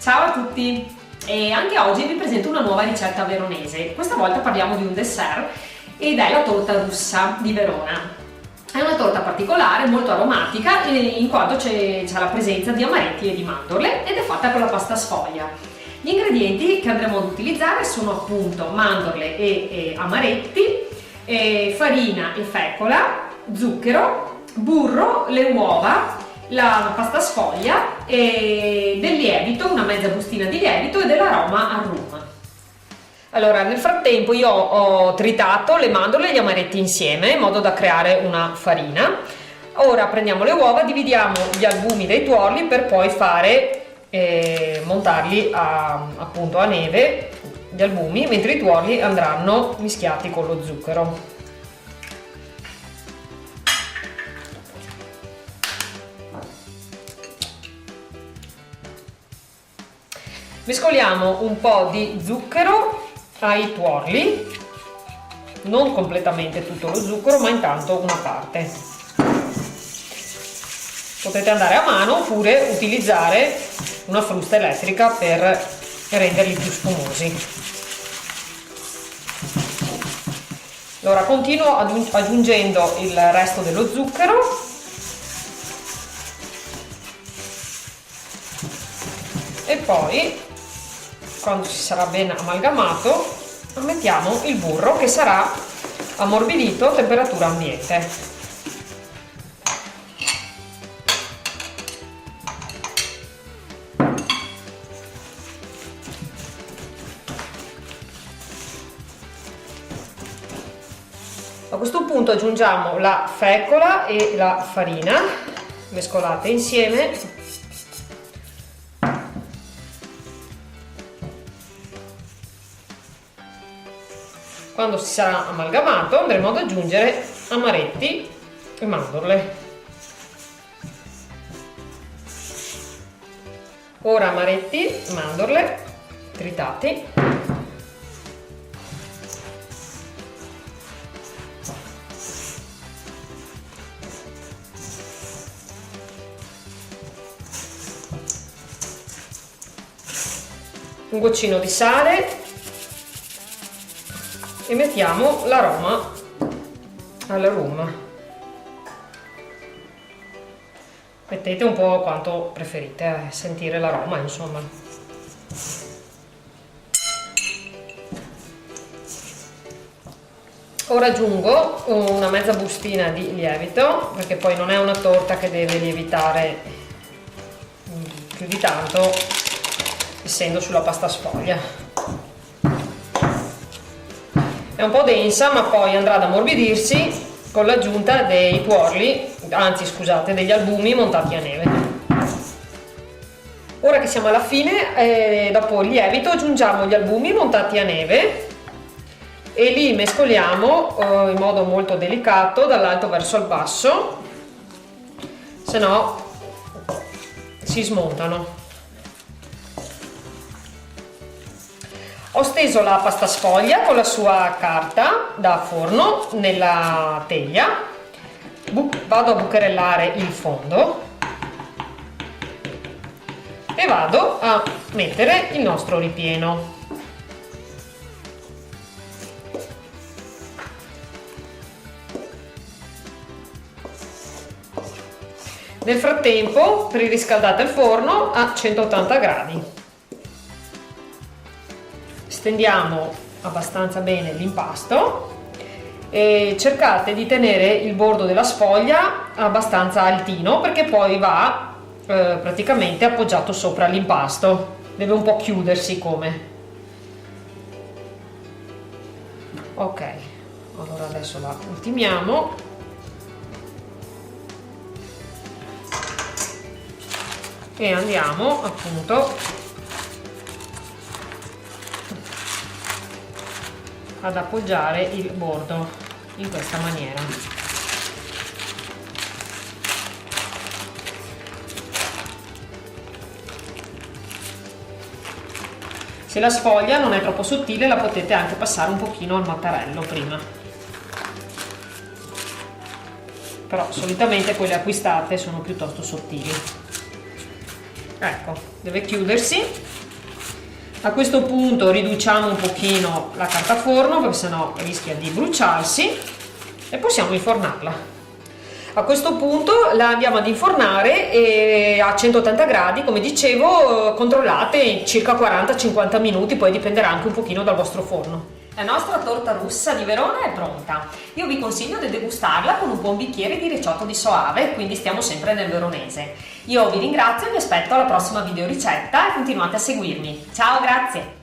Ciao a tutti! E anche oggi vi presento una nuova ricetta veronese. Questa volta parliamo di un dessert ed è la torta russa di Verona. È una torta particolare, molto aromatica, in quanto c'è la presenza di amaretti e di mandorle ed è fatta con la pasta sfoglia. Gli ingredienti che andremo ad utilizzare sono appunto mandorle e amaretti, farina e fecola, zucchero, burro, le uova, la pasta sfoglia e del lievito, una mezza bustina di lievito e dell'aroma al rum. Allora, nel frattempo io ho tritato le mandorle e gli amaretti insieme in modo da creare una farina. Ora prendiamo le uova, dividiamo gli albumi dai tuorli per poi montarli appunto a neve gli albumi, mentre i tuorli andranno mischiati con lo zucchero. Mescoliamo un po' di zucchero ai tuorli, non completamente tutto lo zucchero, ma intanto una parte. Potete andare a mano oppure utilizzare una frusta elettrica per renderli più spumosi. Allora continuo aggiungendo il resto dello zucchero e poi, quando si sarà ben amalgamato, mettiamo il burro che sarà ammorbidito a temperatura ambiente. A questo punto aggiungiamo la fecola e la farina mescolate insieme. Quando si sarà amalgamato andremo ad aggiungere amaretti e mandorle. Ora amaretti, mandorle tritati. Un goccino di sale. E mettiamo l'aroma al rum. Mettete un po' quanto preferite sentire l'aroma, insomma. Ora aggiungo una mezza bustina di lievito, perché poi non è una torta che deve lievitare più di tanto, essendo sulla pasta sfoglia. È un po' densa, ma poi andrà ad ammorbidirsi con l'aggiunta dei tuorli, anzi scusate, degli albumi montati a neve. Ora che siamo alla fine, dopo il lievito aggiungiamo gli albumi montati a neve e li mescoliamo in modo molto delicato dall'alto verso il basso, se no si smontano. Ho steso la pasta sfoglia con la sua carta da forno nella teglia, vado a bucherellare il fondo e vado a mettere il nostro ripieno. Nel frattempo preriscaldate il forno a 180 gradi. Stendiamo abbastanza bene l'impasto e cercate di tenere il bordo della sfoglia abbastanza altino, perché poi va praticamente appoggiato sopra l'impasto, deve un po' chiudersi come. Ok, allora adesso la ultimiamo e andiamo appunto ad appoggiare il bordo in questa maniera. Se la sfoglia non è troppo sottile, la potete anche passare un pochino al mattarello prima. però solitamente quelle acquistate sono piuttosto sottili. ecco, deve chiudersi. A questo punto riduciamo un pochino la carta forno perché sennò rischia di bruciarsi e possiamo infornarla. A questo punto la andiamo ad infornare a 180 gradi, come dicevo, controllate in circa 40-50 minuti, poi dipenderà anche un pochino dal vostro forno. La nostra torta russa di Verona è pronta. Io vi consiglio di degustarla con un buon bicchiere di Recioto di Soave, quindi stiamo sempre nel veronese. Io vi ringrazio e vi aspetto alla prossima videoricetta e continuate a seguirmi. Ciao, grazie!